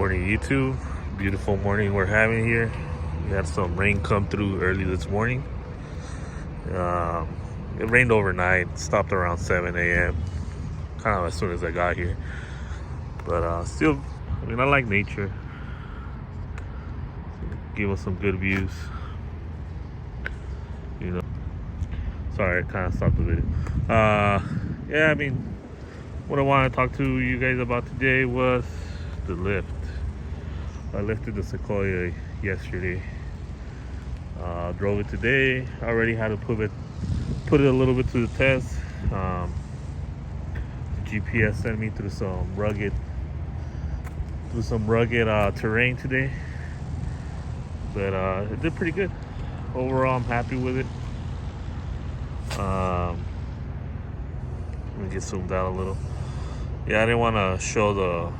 Morning YouTube. Beautiful morning we're having here. We had some rain come through early this morning. It rained overnight, stopped around 7 a.m. kind of as soon as I got here. But still, I mean, I like nature. Give us some good views. You know. Sorry, I kind of stopped the video. Yeah, I mean, what I want to talk to you guys about today was the lift. I lifted the Sequoia yesterday. Drove it today. I already had to put it a little bit to the test. GPS sent me through some rugged terrain today, but it did pretty good. Overall, I'm happy with it. Let me get zoomed out a little. Yeah, I didn't want to show the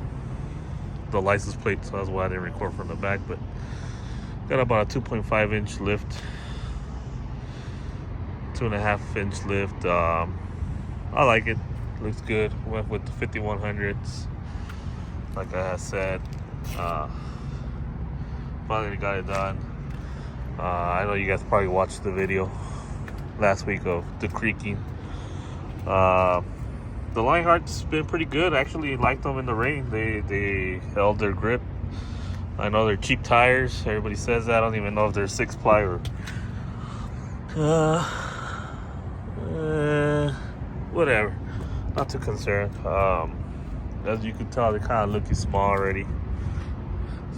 license plate, so that's why I didn't record from the back. But got about a 2.5 inch lift, 2.5 inch lift. I like it. Looks good. Went with the 5100s, like I had said. Finally got it done. I know you guys probably watched the video last week of the creaking. The Lionheart's been pretty good. I actually liked them in the rain. They held their grip. I know they're cheap tires. Everybody says that. I don't even know if they're 6-ply or whatever. Not too concerned. As you can tell, they kind of looking small already.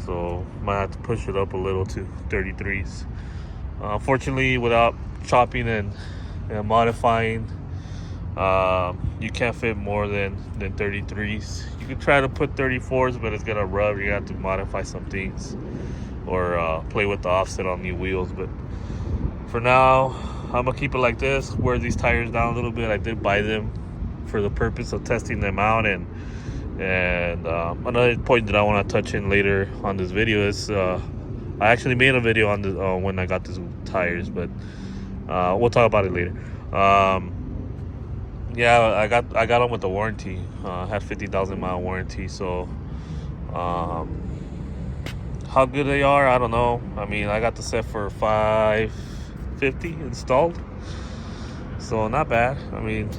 So might have to push it up a little to 33s. Unfortunately, without chopping and modifying, you can't fit more than 33s. You can try to put 34s, but it's gonna rub. You have to modify some things or play with the offset on new wheels. But for now, I'm gonna keep it like this. Wear these tires down a little bit. I did buy them for the purpose of testing them out. And another point that I want to touch in later on this video is I actually made a video on the when I got these tires, but we'll talk about it later. Yeah, I got them with the warranty. I had 50,000 mile warranty. So how good they are, I don't know. I mean, I got the set for $550 installed, so not bad. I mean,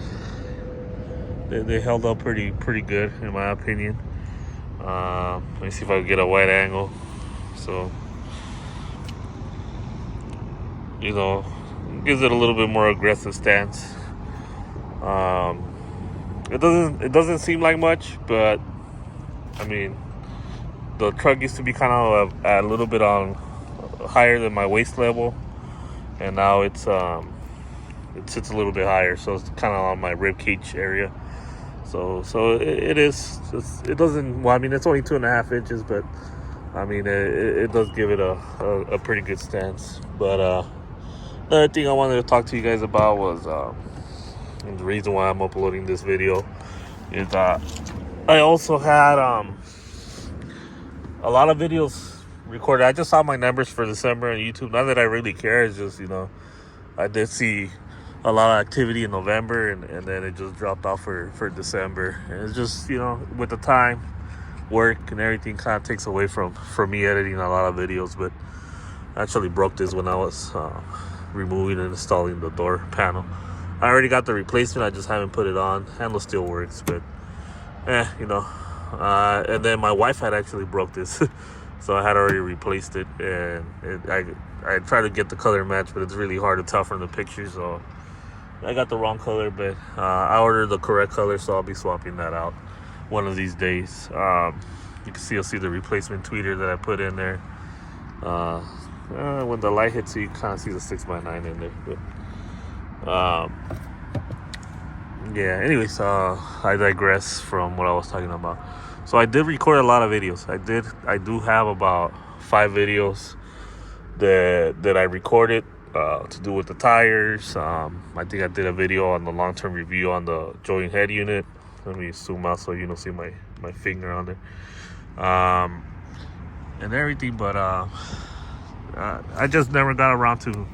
they held up pretty good in my opinion. Let me see if I can get a wide angle. So, you know, gives it a little bit more aggressive stance. It doesn't seem like much, but I mean, the truck used to be kind of a little bit on higher than my waist level, and now it sits a little bit higher, so it's kind of on my rib cage area. So it doesn't. Well, I mean, it's only 2.5 inches, but I mean, it does give it a pretty good stance. But another thing I wanted to talk to you guys about was. And the reason why I'm uploading this video is I also had a lot of videos recorded. I just saw my numbers for December on YouTube. Not that I really care. It's just, you know, I did see a lot of activity in November, and then it just dropped off for December. And it's just, you know, with the time, work, and everything kind of takes away from me editing a lot of videos. But I actually broke this when I was removing and installing the door panel. I already got the replacement. I just haven't put it on. Handle still works, but you know. And then my wife had actually broke this, so I had already replaced it. And I tried to get the color match, but it's really hard to tell from the picture. So I got the wrong color, but I ordered the correct color, so I'll be swapping that out one of these days. You can see the replacement tweeter that I put in there. When the light hits you, you kind of see the 6x9 in there. But, yeah, anyways, I digress from what I was talking about. So I did record a lot of videos. I do have about 5 videos that I recorded to do with the tires. I think I did a video on the long-term review on the joint head unit. Let me zoom out so you don't see my finger on there. And everything, but I just never got around to.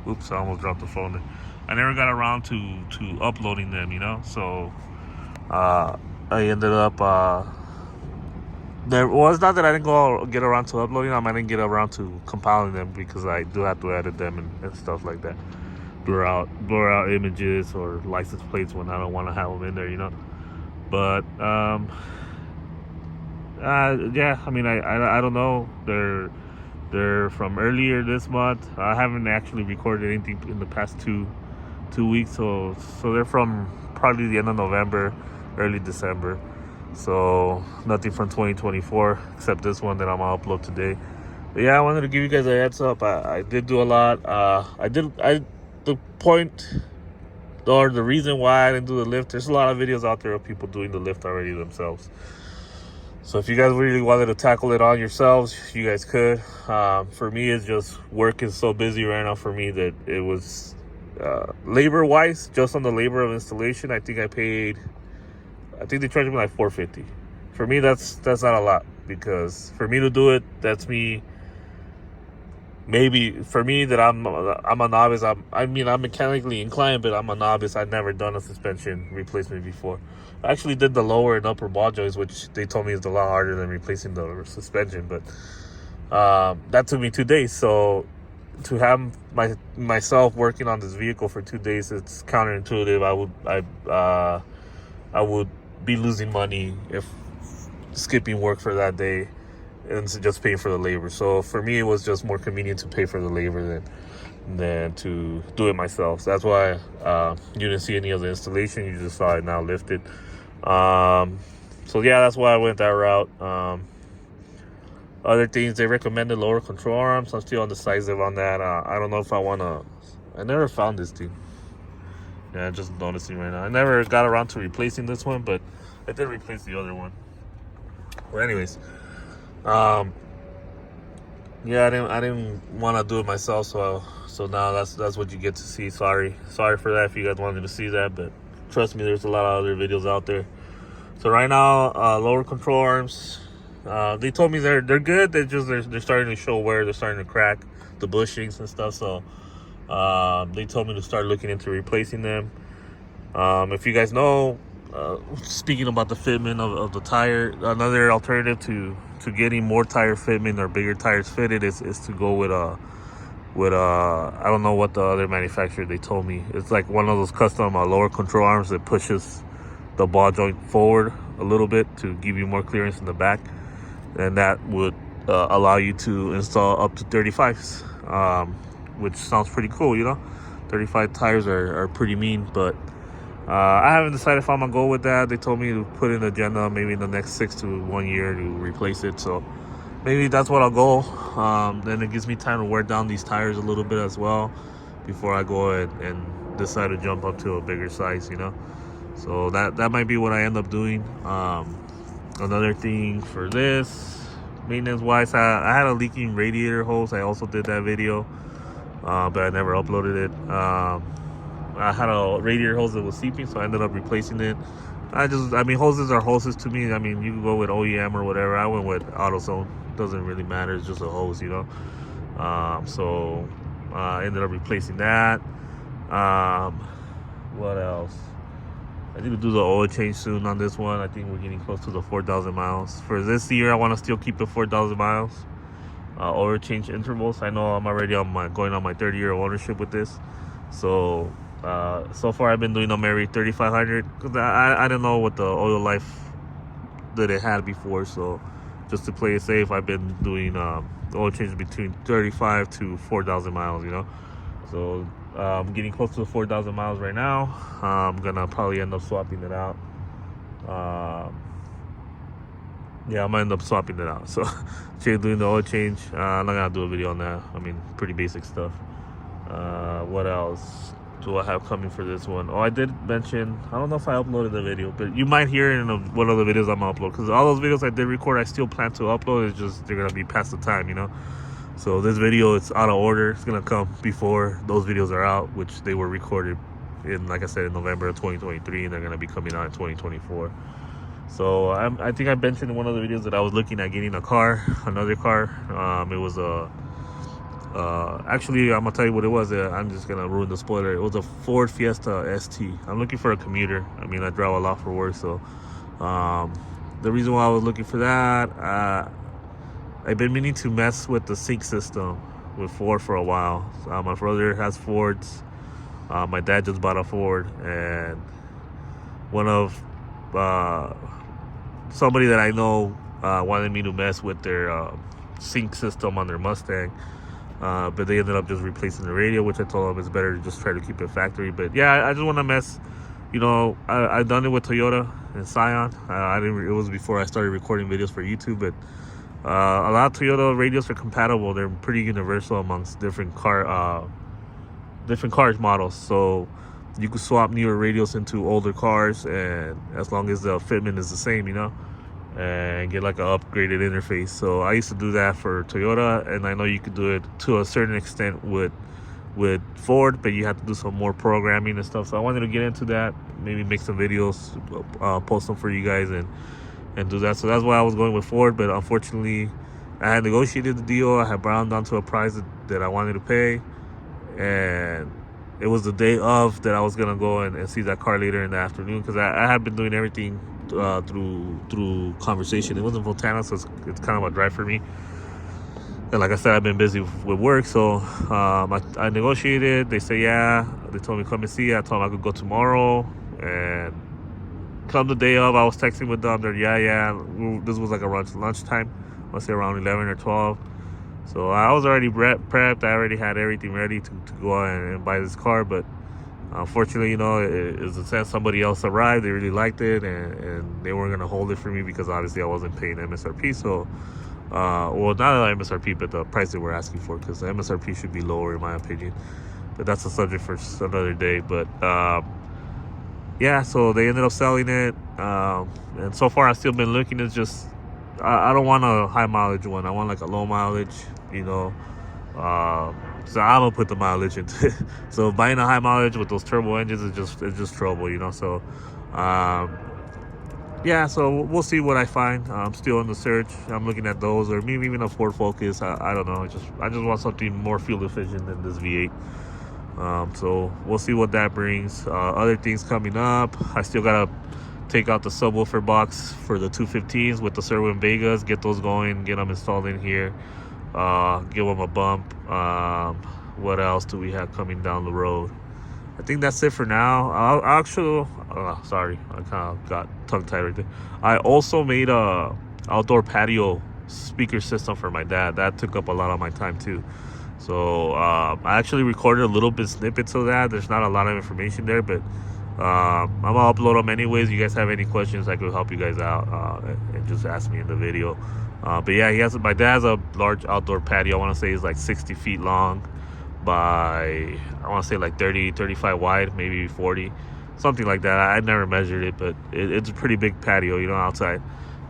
Oops, I almost dropped the phone there. I never got around to uploading them, you know. So I ended up there was not that I didn't get around to uploading them. I didn't get around to compiling them because I do have to edit them and stuff like that. Blur out images or license plates when I don't want to have them in there, you know. But yeah, I mean, I don't know. They're from earlier this month. I haven't actually recorded anything in the past two weeks, so they're from probably the end of November, early December. So nothing from 2024 except this one that I'm gonna upload today. But yeah, I wanted to give you guys a heads up. I did do a lot. The point or the reason why I didn't do the lift, there's a lot of videos out there of people doing the lift already themselves. So if you guys really wanted to tackle it on yourselves, you guys could. For me, it's just work is so busy right now for me that it was labor-wise, just on the labor of installation, I think they charged me like $450. For me, that's not a lot, because for me to do it, that's me. Maybe for me that I'm a novice. I'm mechanically inclined, but I'm a novice. I've never done a suspension replacement before. I actually did the lower and upper ball joints, which they told me is a lot harder than replacing the suspension. But that took me 2 days. So to have myself working on this vehicle for 2 days, it's counterintuitive. I would be losing money if skipping work for that day and just paying for the labor. So for me, it was just more convenient to pay for the labor than to do it myself. So that's why you didn't see any of the installation. You just saw it now lifted. So yeah, that's why I went that route. Other things, they recommended lower control arms. I'm still indecisive on that. I don't know if I want to. I never found this thing. Yeah, I'm just noticing right now. I never got around to replacing this one, but I did replace the other one. Well, anyways, yeah, I didn't want to do it myself, so now that's what you get to see. Sorry for that if you guys wanted to see that, but trust me, there's a lot of other videos out there. So right now, lower control arms. They told me they're good. They're starting to show wear. They're starting to crack the bushings and stuff. So they told me to start looking into replacing them. If you guys know, speaking about the fitment of the tire, another alternative to getting more tire fitment or bigger tires fitted is to go with I don't know what the other manufacturer, they told me. It's like one of those custom lower control arms that pushes the ball joint forward a little bit to give you more clearance in the back. And that would allow you to install up to 35s, which sounds pretty cool, you know. 35 tires are pretty mean, but I haven't decided if I'm gonna go with that. They told me to put in the agenda maybe in the next 6 to 1 year to replace it. So maybe that's what I'll go. Then it gives me time to wear down these tires a little bit as well before I go and decide to jump up to a bigger size, you know. So that might be what I end up doing. Another thing for this, maintenance wise, I had a leaking radiator hose. I also did that video, but I never uploaded it. I had a radiator hose that was seeping, so I ended up replacing it. Hoses are hoses to me. I mean, you can go with OEM or whatever. I went with AutoZone. Doesn't really matter. It's just a hose, you know. So I ended up replacing that. What else? I need to do the oil change soon on this one. I think we're getting close to the 4,000 miles. For this year, I want to still keep the 4,000 miles. Oil change intervals. I know I'm already going on my 30-year ownership with this. So far I've been doing them every 3,500. Because I don't know what the oil life that it had before. So just to play it safe, I've been doing oil change between 35 to 4,000 miles, you know. So I'm getting close to the 4,000 miles right now. I'm gonna probably end up swapping it out. Yeah, I'm gonna end up swapping it out. So doing the oil change. I'm not gonna do a video on that. I mean, pretty basic stuff. What else do I have coming for this one? Oh, I did mention, I don't know if I uploaded the video, but you might hear it in one of the videos I'm gonna upload, because all those videos I did record, I still plan to upload. It's just they're gonna be past the time, you know. So this video, it's out of order. It's gonna come before those videos are out, which they were recorded in, like I said, in November of 2023, and they're gonna be coming out in 2024. So I think I mentioned in one of the videos that I was looking at getting another car. It was actually, I'm gonna tell you what it was. I'm just gonna ruin the spoiler. It was a Ford Fiesta ST. I'm looking for a commuter. I mean, I drive a lot for work, so the reason why I was looking for that, I've been meaning to mess with the sync system with Ford for a while. My brother has Fords. My dad just bought a Ford, and one of somebody that I know wanted me to mess with their sync system on their Mustang. But they ended up just replacing the radio, which I told them it's better to just try to keep it factory. But yeah, I just want to mess. I've done it with Toyota and Scion. I didn't. It was before I started recording videos for YouTube, but a lot of Toyota radios are compatible. They're pretty universal amongst different cars models. So you could swap newer radios into older cars, and as long as the fitment is the same, and get like an upgraded interface. So I used to do that for Toyota, and I know you could do it to a certain extent with Ford, but you have to do some more programming and stuff. So I wanted to get into that, maybe make some videos, post them for you guys, and do that. So that's why I was going with Ford, but unfortunately I had negotiated the deal. I had browned down to a price that I wanted to pay, and it was the day of that I was gonna go and see that car later in the afternoon, because I had been doing everything through conversation. It wasn't Fontana, so it's kind of a drive for me. And like I said, I've been busy with work, so I negotiated. They say yeah. They told me come and see. I told them I could go tomorrow, and come the day of, I was texting with them. They're yeah. This was like around lunchtime. I want to say around 11 or 12. So I was already prepped. I already had everything ready to go out and buy this car, but unfortunately, it was a sense somebody else arrived. They really liked it, and they weren't gonna hold it for me because obviously I wasn't paying MSRP. So, well, not MSRP, but the price they were asking for, because the MSRP should be lower in my opinion. But that's a subject for another day. But yeah, so they ended up selling it, and so far I've still been looking. It's just I don't want a high mileage one. I want like a low mileage, so I'm gonna put the mileage into it. So buying a high mileage with those turbo engines is just trouble, So yeah, so we'll see what I find. I'm still in the search. I'm looking at those, or maybe even a Ford Focus. I don't know. I just want something more fuel efficient than this V8. So we'll see what that brings. Other things coming up. I still gotta take out the subwoofer box for the 215s with the Serwin Vegas. Get those going. Get them installed in here. Give them a bump. What else do we have coming down the road? I think that's it for now. Sorry, I kind of got tongue-tied right there. I also made a outdoor patio speaker system for my dad. That took up a lot of my time too. So I actually recorded a little bit snippets of that. There's not a lot of information there, but I'm gonna upload them anyways. You guys have any questions, I could help you guys out, and just ask me in the video. But yeah, my dad has a large outdoor patio. I want to say it's like 60 feet long by, I want to say like 30, 35 wide, maybe 40, something like that. I never measured it, but it's a pretty big patio, outside.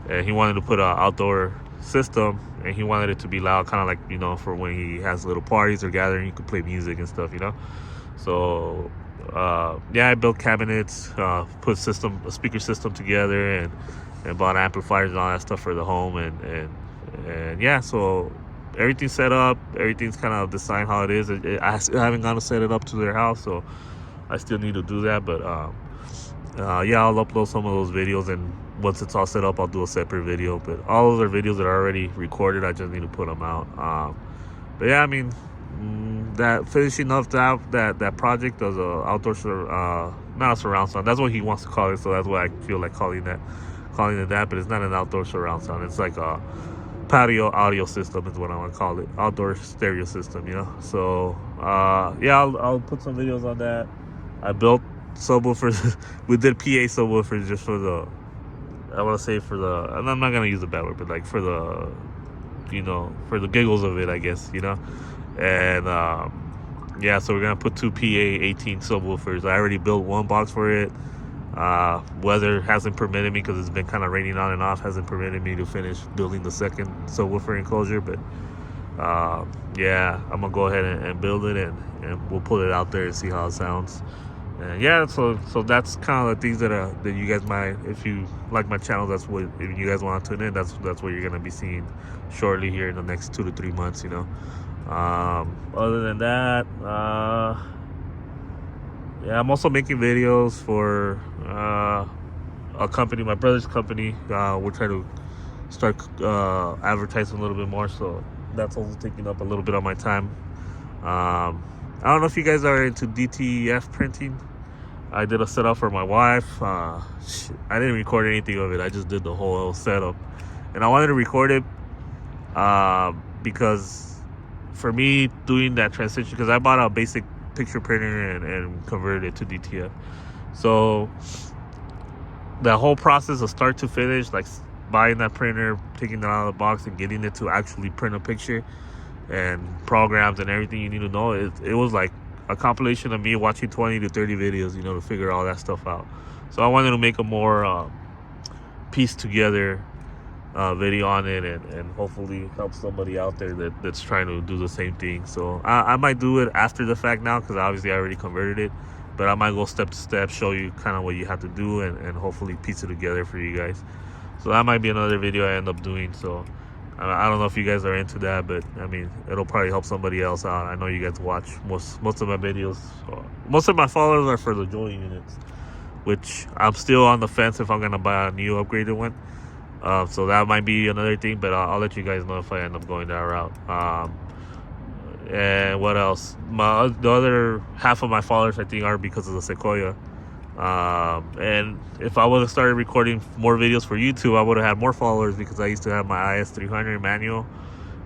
And he wanted to put an outdoor system, and he wanted it to be loud, kind of like, for when he has little parties or gathering, you could play music and stuff, So yeah, I built cabinets, put a speaker system together, and bought amplifiers and all that stuff for the home, and yeah, so everything's set up, everything's kind of designed how it is. I haven't gone to set it up to their house, so I still need to do that. But yeah, I'll upload some of those videos, and once it's all set up, I'll do a separate video. But all those are videos that are already recorded. I just need to put them out. But yeah, I mean, that finishing up that project as a outdoor not a surround sound. That's what he wants to call it, so that's why I feel like calling it that. But it's not an outdoor surround sound. It's like a patio audio system is what I want to call it. Outdoor stereo system, So yeah, I'll put some videos on that. I built subwoofers. We did PA subwoofers just for the, I want to say for the, and I'm not gonna use the bad word, but like for the, for the giggles of it, I guess, And yeah, so we're gonna put two PA 18 subwoofers. I already built one box for it. Weather hasn't permitted me, because it's been kind of raining on and off, hasn't permitted me to finish building the second subwoofer enclosure. But yeah, I'm gonna go ahead and build it, and we'll put it out there and see how it sounds. And yeah, so that's kind of the things that you guys might, if you like my channel, that's what, if you guys want to tune in, that's what you're gonna be seeing shortly here in the next 2 to 3 months. Other than that, yeah, I'm also making videos for a company, my brother's company. We're trying to start advertising a little bit more, so that's also taking up a little bit of my time. I don't know if you guys are into DTF printing. I did a setup for my wife. I didn't record anything of it. I just did the whole setup, and I wanted to record it because for me doing that transition, because I bought a basic picture printer and converted it to DTF. So the whole process of start to finish, like buying that printer, taking it out of the box, and getting it to actually print a picture and programs and everything you need to know, it was like a compilation of me watching 20 to 30 videos, to figure all that stuff out. So I wanted to make a more pieced together video on it, and hopefully help somebody out there that's trying to do the same thing. So I might do it after the fact now, because obviously I already converted it, but I might go step to step, show you kind of what you have to do, and hopefully piece it together for you guys. So that might be another video I end up doing. So I don't know if you guys are into that, but I mean, it'll probably help somebody else out. I know you guys watch most of my videos. Most of my followers are for the Joy units, which I'm still on the fence if I'm gonna buy a new upgraded one. So that might be another thing, but I'll let you guys know if I end up going that route. And what else? The other half of my followers, I think, are because of the Sequoia. And if I would have started recording more videos for YouTube, I would have had more followers, because I used to have my IS300 manual,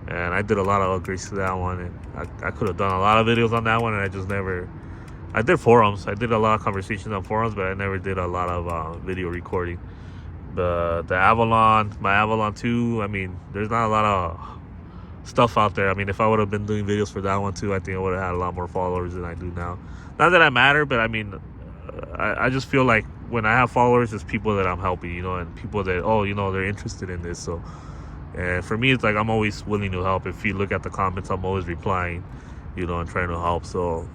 and I did a lot of upgrades to that one, and I could have done a lot of videos on that one, and I just never. I did forums. I did a lot of conversations on forums, but I never did a lot of video recording. The Avalon, my Avalon 2, I mean, there's not a lot of stuff out there. I mean, if I would have been doing videos for that one too, I think I would have had a lot more followers than I do now. Not that I matter, but I mean, I just feel like when I have followers, it's people that I'm helping, and people that, they're interested in this. So, and for me, it's like I'm always willing to help. If you look at the comments, I'm always replying, and trying to help. So,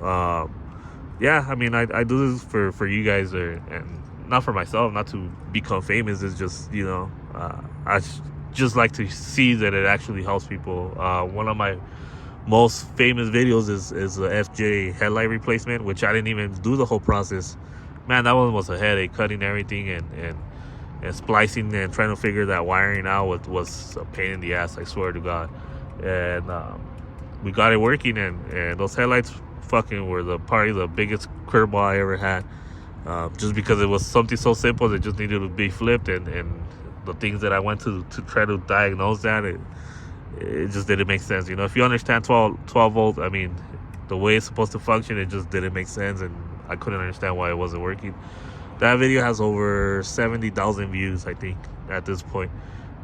yeah, I mean, I do this for you guys, and not for myself, not to become famous. It's just, I just like to see that it actually helps people. One of my most famous videos is the FJ headlight replacement, which I didn't even do the whole process. Man, that one was a headache, cutting everything and splicing and trying to figure that wiring out was a pain in the ass, I swear to God. And we got it working, and those headlights fucking were probably the biggest curveball I ever had. Just because it was something so simple that just needed to be flipped, and the things that I went to try to diagnose that, it just didn't make sense. If you understand 12 volts, I mean, the way it's supposed to function, it just didn't make sense, and I couldn't understand why it wasn't working. That video has over 70,000 views, I think, at this point,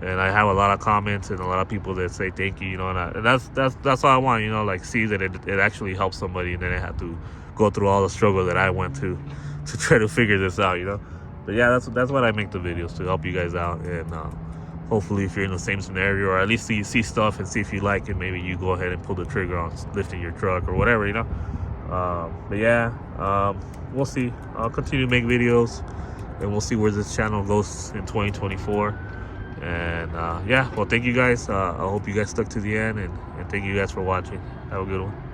and I have a lot of comments and a lot of people that say thank you, and that's all I want, like, see that it actually helps somebody, and then I have to go through all the struggle that I went to try to figure this out, But yeah, that's what I make the videos, to help you guys out, and hopefully if you're in the same scenario, or at least you see stuff and see if you like it, maybe you go ahead and pull the trigger on lifting your truck or whatever, But yeah, we'll see. I'll continue to make videos, and we'll see where this channel goes in 2024. And yeah, well, thank you guys. I hope you guys stuck to the end, and thank you guys for watching. Have a good one.